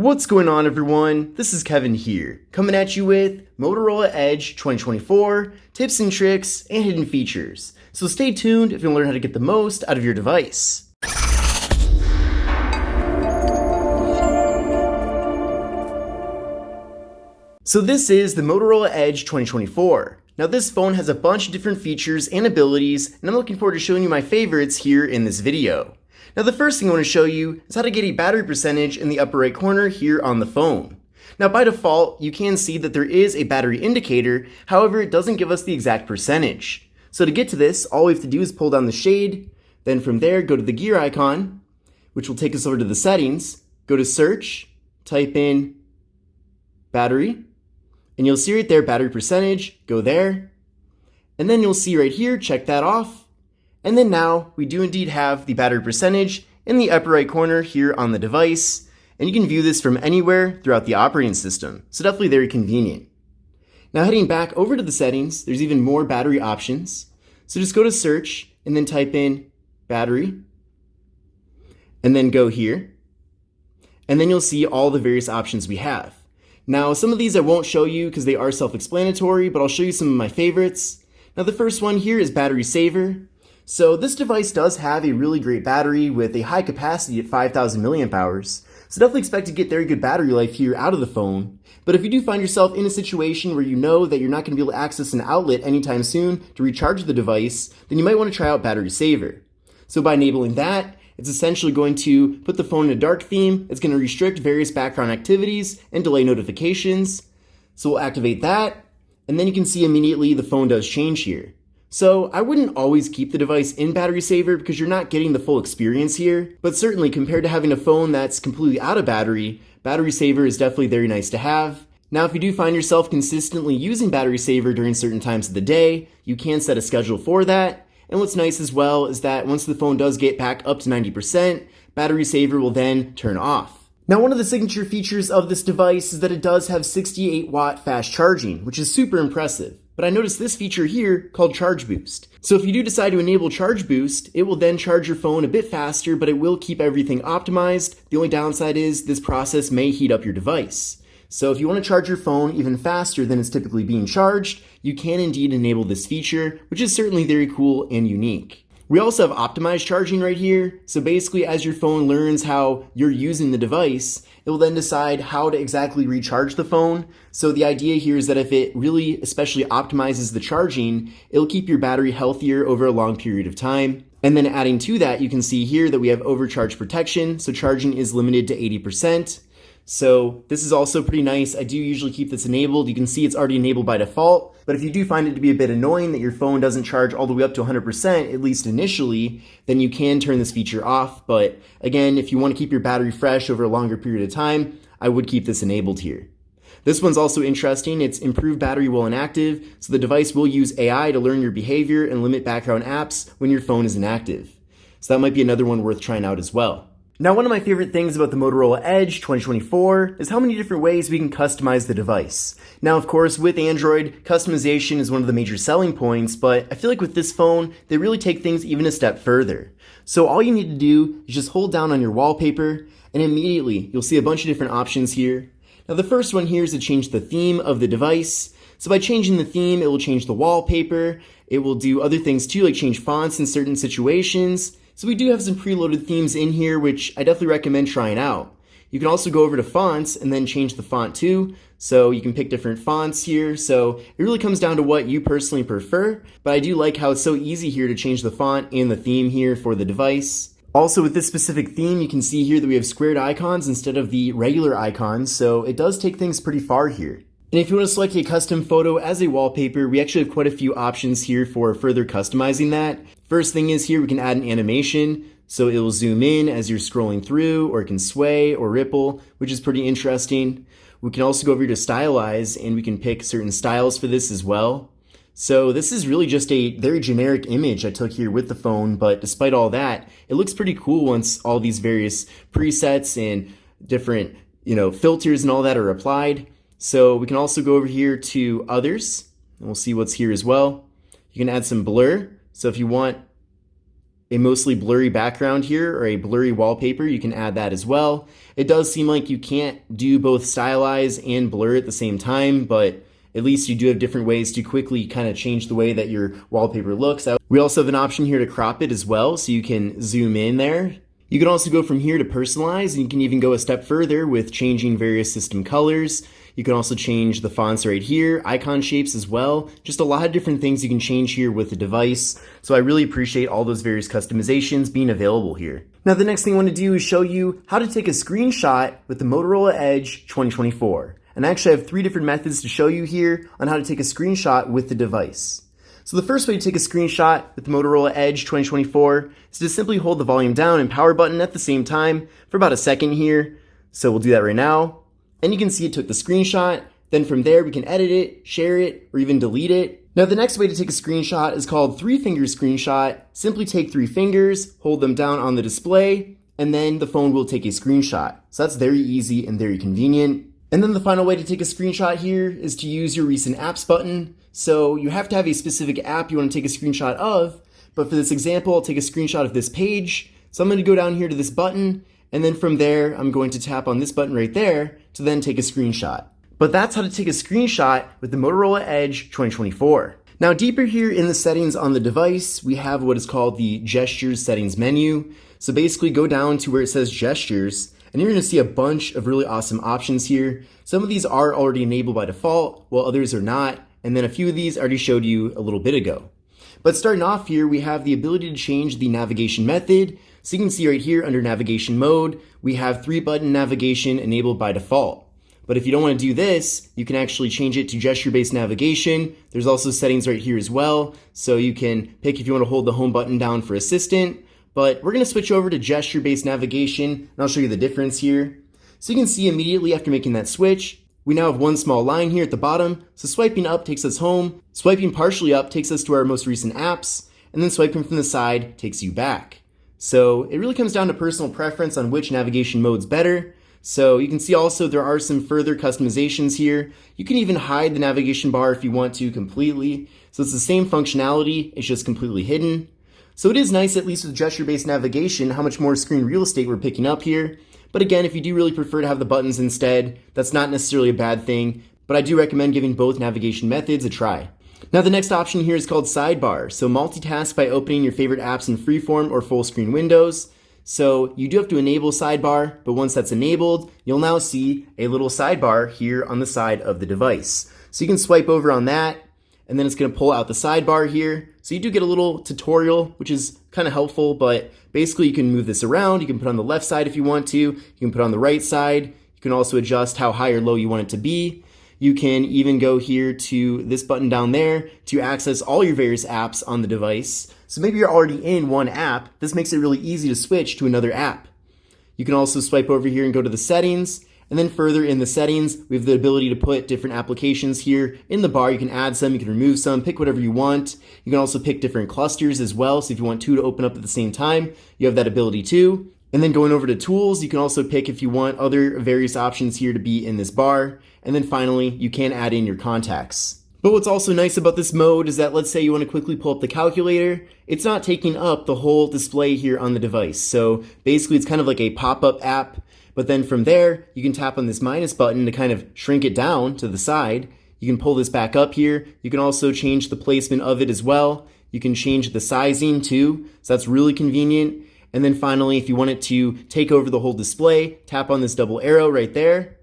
What's going on, everyone? This is Kevin here, coming at you with Motorola Edge 2024 tips and tricks and hidden features. So stay tuned if you want to learn how to get the most out of your device. So this is the Motorola Edge 2024. Now this phone has a bunch of different features and abilities, and I'm looking forward to showing you my favorites here in this video. Now the first thing I want to show you is how to get a battery percentage in the upper right corner here on the phone. Now by default, you can see that there is a battery indicator, however it doesn't give us the exact percentage. So to get to this, all we have to do is pull down the shade, then from there go to the gear icon, which will take us over to the settings, go to search, type in battery, and you'll see right there battery percentage, go there, and then you'll see right here, check that off. And then now we do indeed have the battery percentage in the upper right corner here on the device, and you can view this from anywhere throughout the operating system, so definitely very convenient. Now heading back over to the settings, there's even more battery options. So just go to search and then type in battery, and then go here, and then you'll see all the various options we have. Now some of these I won't show you because they are self-explanatory, but I'll show you some of my favorites. Now the first one here is battery saver. So this device does have a really great battery with a high capacity at 5,000 milliamp hours. So definitely expect to get very good battery life here out of the phone. But if you do find yourself in a situation where you know that you're not going to be able to access an outlet anytime soon to recharge the device, then you might want to try out battery saver. So by enabling that, it's essentially going to put the phone in a dark theme. It's going to restrict various background activities and delay notifications. So we'll activate that, and then you can see immediately the phone does change here. So I wouldn't always keep the device in battery saver because you're not getting the full experience here, but certainly compared to having a phone that's completely out of battery, battery saver is definitely very nice to have. Now if you do find yourself consistently using battery saver during certain times of the day, you can set a schedule for that. And what's nice as well is that once the phone does get back up to 90%, battery saver will then turn off. Now one of the signature features of this device is that it does have 68 watt fast charging, which is super impressive. But I noticed this feature here called Charge Boost. So if you do decide to enable Charge Boost, it will then charge your phone a bit faster, but it will keep everything optimized. The only downside is this process may heat up your device. So if you want to charge your phone even faster than it's typically being charged, you can indeed enable this feature, which is certainly very cool and unique. We also have optimized charging right here. So basically as your phone learns how you're using the device, it will then decide how to exactly recharge the phone. So the idea here is that if it really especially optimizes the charging, it'll keep your battery healthier over a long period of time. And then adding to that, you can see here that we have overcharge protection. So charging is limited to 80%. So this is also pretty nice. I do usually keep this enabled. You can see it's already enabled by default, but if you do find it to be a bit annoying that your phone doesn't charge all the way up to 100%, at least initially, then you can turn this feature off. But again, if you want to keep your battery fresh over a longer period of time, I would keep this enabled here. This one's also interesting. It's improved battery while inactive, so the device will use AI to learn your behavior and limit background apps when your phone is inactive. So that might be another one worth trying out as well. Now, one of my favorite things about the Motorola Edge 2024 is how many different ways we can customize the device. Now, of course, with Android, customization is one of the major selling points, but I feel like with this phone, they really take things even a step further. So all you need to do is just hold down on your wallpaper, and immediately you'll see a bunch of different options here. Now, the first one here is to change the theme of the device. So by changing the theme, it will change the wallpaper. It will do other things too, like change fonts in certain situations. So we do have some preloaded themes in here, which I definitely recommend trying out. You can also go over to fonts and then change the font too. So you can pick different fonts here. So it really comes down to what you personally prefer. But I do like how it's so easy here to change the font and the theme here for the device. Also with this specific theme, you can see here that we have squared icons instead of the regular icons. So it does take things pretty far here. And if you want to select a custom photo as a wallpaper, we actually have quite a few options here for further customizing that. First thing is here we can add an animation, so it will zoom in as you're scrolling through, or it can sway or ripple, which is pretty interesting. We can also go over here to stylize, and we can pick certain styles for this as well. So this is really just a very generic image I took here with the phone, but despite all that, it looks pretty cool once all these various presets and different, filters and all that are applied. So we can also go over here to others, and we'll see what's here as well. You can add some blur. So if you want a mostly blurry background here or a blurry wallpaper, you can add that as well. It does seem like you can't do both stylize and blur at the same time, but at least you do have different ways to quickly kind of change the way that your wallpaper looks. We also have an option here to crop it as well, so you can zoom in there. You can also go from here to personalize, and you can even go a step further with changing various system colors. You can also change the fonts right here, icon shapes as well. Just a lot of different things you can change here with the device. So I really appreciate all those various customizations being available here. Now the next thing I want to do is show you how to take a screenshot with the Motorola Edge 2024. And I actually have 3 different methods to show you here on how to take a screenshot with the device. So the first way to take a screenshot with the Motorola Edge 2024 is to simply hold the volume down and power button at the same time for about a second here. So we'll do that right now. And you can see it took the screenshot. Then from there we can edit it, share it, or even delete it. Now the next way to take a screenshot is called 3-finger screenshot. Simply take 3 fingers, hold them down on the display, and then the phone will take a screenshot. So that's very easy and very convenient. And then the final way to take a screenshot here is to use your recent apps button. So you have to have a specific app you want to take a screenshot of, but for this example, I'll take a screenshot of this page. So I'm going to go down here to this button, and then from there, I'm going to tap on this button right there to then take a screenshot. But that's how to take a screenshot with the Motorola Edge 2024. Now deeper here in the settings on the device, we have what is called the Gestures settings menu. So basically go down to where it says Gestures, and you're going to see a bunch of really awesome options here. Some of these are already enabled by default, while others are not, and then a few of these I already showed you a little bit ago. But starting off here, we have the ability to change the navigation method. So you can see right here under navigation mode, we have 3-button navigation enabled by default. But if you don't want to do this, you can actually change it to gesture-based navigation. There's also settings right here as well. So you can pick if you want to hold the home button down for assistant. But we're going to switch over to gesture-based navigation, and I'll show you the difference here. So you can see immediately after making that switch, we now have one small line here at the bottom. So swiping up takes us home, swiping partially up takes us to our most recent apps, and then swiping from the side takes you back. So it really comes down to personal preference on which navigation mode's better. So you can see also there are some further customizations here. You can even hide the navigation bar if you want to completely. So it's the same functionality, it's just completely hidden. So it is nice, at least with gesture-based navigation, how much more screen real estate we're picking up here. But again, if you do really prefer to have the buttons instead, that's not necessarily a bad thing, but I do recommend giving both navigation methods a try. Now the next option here is called Sidebar. So multitask by opening your favorite apps in freeform or full screen windows. So you do have to enable Sidebar, but once that's enabled, you'll now see a little sidebar here on the side of the device. So you can swipe over on that, and then it's going to pull out the sidebar here. So you do get a little tutorial, which is kind of helpful, but basically you can move this around. You can put on the left side if you want to. You can put on the right side. You can also adjust how high or low you want it to be. You can even go here to this button down there to access all your various apps on the device. So maybe you're already in one app. This makes it really easy to switch to another app. You can also swipe over here and go to the settings. And then further in the settings, we have the ability to put different applications here in the bar. You can add some, you can remove some, pick whatever you want. You can also pick different clusters as well. So if you want 2 to open up at the same time, you have that ability too. And then going over to tools, you can also pick if you want other various options here to be in this bar. And then finally, you can add in your contacts. But what's also nice about this mode is that let's say you want to quickly pull up the calculator, it's not taking up the whole display here on the device. So basically it's kind of like a pop-up app. But then from there, you can tap on this minus button to kind of shrink it down to the side. You can pull this back up here. You can also change the placement of it as well. You can change the sizing too, so that's really convenient. And then finally, if you want it to take over the whole display, tap on this double arrow right there,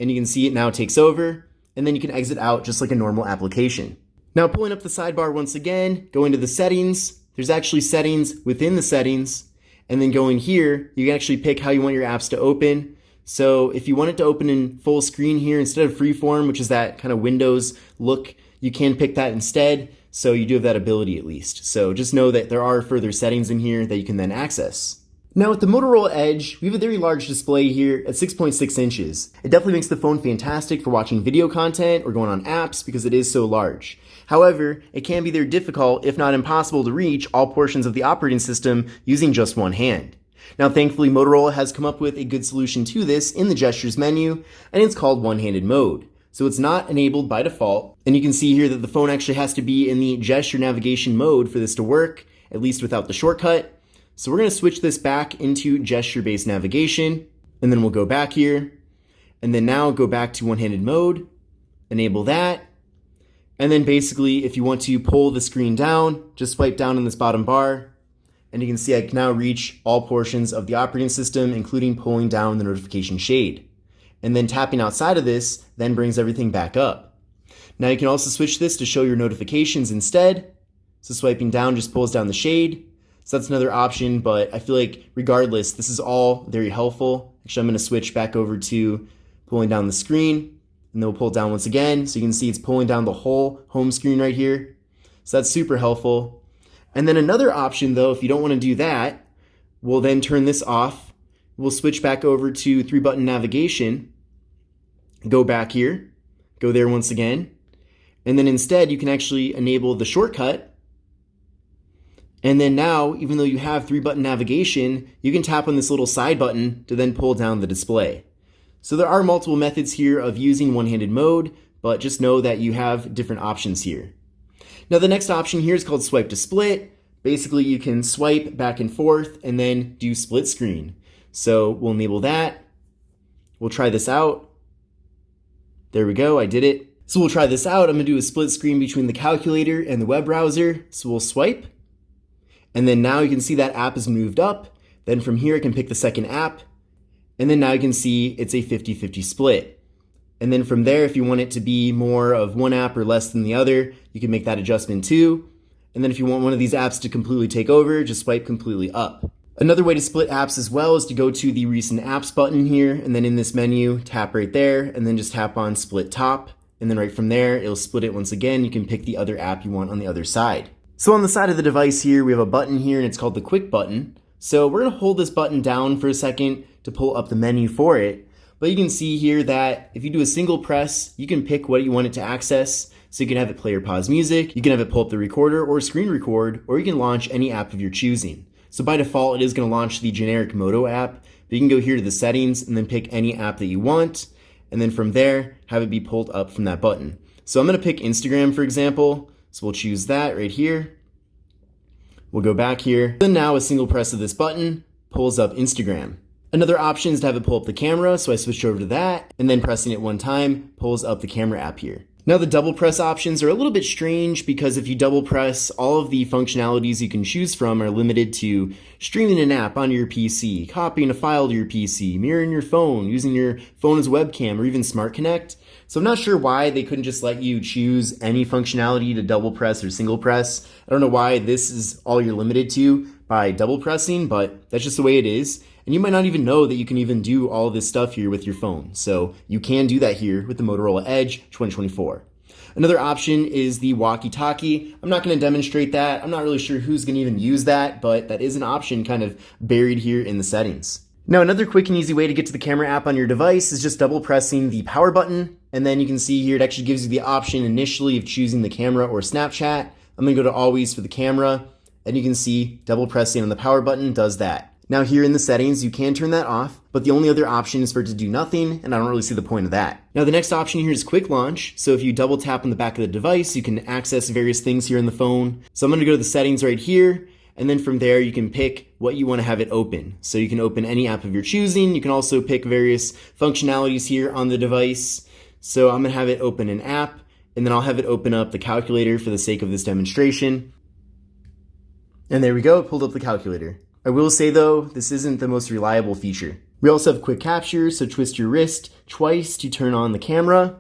and you can see it now takes over, and then you can exit out just like a normal application. Now pulling up the sidebar once again, go into the settings. There's actually settings within the settings. And then going here, you can actually pick how you want your apps to open. So if you want it to open in full screen here instead of freeform, which is that kind of Windows look, you can pick that instead. So you do have that ability at least. So just know that there are further settings in here that you can then access. Now with the Motorola Edge, we have a very large display here at 6.6 inches. It definitely makes the phone fantastic for watching video content or going on apps because it is so large. However, it can be very difficult, if not impossible, to reach all portions of the operating system using just one hand. Now thankfully Motorola has come up with a good solution to this in the gestures menu, and it's called one-handed mode. So it's not enabled by default, and you can see here that the phone actually has to be in the gesture navigation mode for this to work, at least without the shortcut. So we're going to switch this back into gesture-based navigation, and then we'll go back here, and then now go back to one-handed mode, enable that, and then basically if you want to pull the screen down, just swipe down in this bottom bar, and you can see I can now reach all portions of the operating system, including pulling down the notification shade. And then tapping outside of this then brings everything back up. Now you can also switch this to show your notifications instead. So swiping down just pulls down the shade. So that's another option, but I feel like regardless, this is all very helpful. Actually, I'm going to switch back over to pulling down the screen, and then we'll pull down once again. So you can see it's pulling down the whole home screen right here. So that's super helpful. And then another option though, if you don't want to do that, we'll then turn this off. We'll switch back over to 3-button navigation, go back here, go there once again, and then instead you can actually enable the shortcut. And then now, even though you have 3-button navigation, you can tap on this little side button to then pull down the display. So there are multiple methods here of using one-handed mode, but just know that you have different options here. Now the next option here is called swipe to split. Basically you can swipe back and forth and then do split screen. So we'll enable that. We'll try this out. There we go, I did it. So we'll try this out. I'm gonna do a split screen between the calculator and the web browser. So we'll swipe. And then now you can see that app is moved up. Then from here I can pick the second app. And then now you can see it's a 50-50 split. And then from there, if you want it to be more of one app or less than the other, you can make that adjustment too. And then if you want one of these apps to completely take over, just swipe completely up. Another way to split apps as well is to go to the recent apps button here, and then in this menu, tap right there, and then just tap on split top. And then right from there, it'll split it once again. You can pick the other app you want on the other side. So on the side of the device here, we have a button here, and it's called the quick button. So we're gonna hold this button down for a second to pull up the menu for it. But you can see here that if you do a single press, you can pick what you want it to access. So you can have it play or pause music, you can have it pull up the recorder or screen record, or you can launch any app of your choosing. So by default, it is going to launch the generic Moto app, but you can go here to the settings and then pick any app that you want. And then from there, have it be pulled up from that button. So I'm going to pick Instagram, for example. So we'll choose that right here. We'll go back here. Then now a single press of this button pulls up Instagram. Another option is to have it pull up the camera. So I switched over to that, and then pressing it one time pulls up the camera app here. Now the double press options are a little bit strange because if you double press, all of the functionalities you can choose from are limited to streaming an app onto your PC, copying a file to your PC, mirroring your phone, using your phone as a webcam, or even Smart Connect. So I'm not sure why they couldn't just let you choose any functionality to double press or single press. I don't know why this is all you're limited to by double pressing, but that's just the way it is. And you might not even know that you can even do all of this stuff here with your phone. So you can do that here with the Motorola Edge 2024. Another option is the walkie-talkie. I'm not going to demonstrate that. I'm not really sure who's going to even use that, but that is an option kind of buried here in the settings. Now, another quick and easy way to get to the camera app on your device is just double pressing the power button. And then you can see here, it actually gives you the option initially of choosing the camera or Snapchat. I'm going to go to always for the camera, and you can see double pressing on the power button does that. Now here in the settings, you can turn that off, but the only other option is for it to do nothing, and I don't really see the point of that. Now the next option here is quick launch. So if you double tap on the back of the device, you can access various things here in the phone. So I'm gonna go to the settings right here, and then from there you can pick what you wanna have it open. So you can open any app of your choosing. You can also pick various functionalities here on the device. So I'm gonna have it open an app, and then I'll have it open up the calculator for the sake of this demonstration. And there we go, it pulled up the calculator. I will say though, this isn't the most reliable feature. We also have quick capture, so twist your wrist twice to turn on the camera.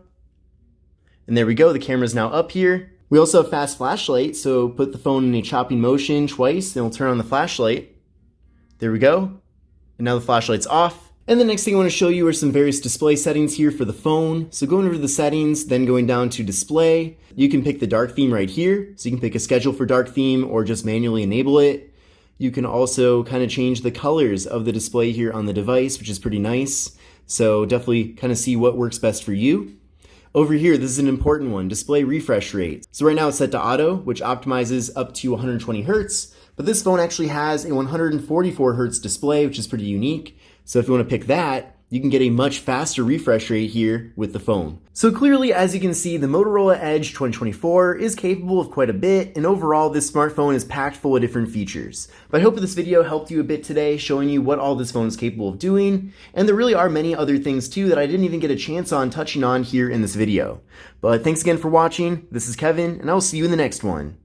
And there we go, the camera's now up here. We also have fast flashlight, so put the phone in a chopping motion twice, then we'll turn on the flashlight. There we go. And now the flashlight's off. And the next thing I want to show you are some various display settings here for the phone. So going over to the settings, then going down to display, you can pick the dark theme right here. So you can pick a schedule for dark theme or just manually enable it. You can also kind of change the colors of the display here on the device, which is pretty nice. So definitely kind of see what works best for you. Over here, this is an important one, display refresh rate. So right now it's set to auto, which optimizes up to 120 Hertz, but this phone actually has a 144 Hertz display, which is pretty unique. So if you want to pick that, You can get a much faster refresh rate here with the phone. So clearly, as you can see, the Motorola Edge 2024 is capable of quite a bit, and overall this smartphone is packed full of different features. But I hope this video helped you a bit today, showing you what all this phone is capable of doing, and there really are many other things too that I didn't even get a chance on touching on here in this video. But thanks again for watching, this is Kevin, and I will see you in the next one.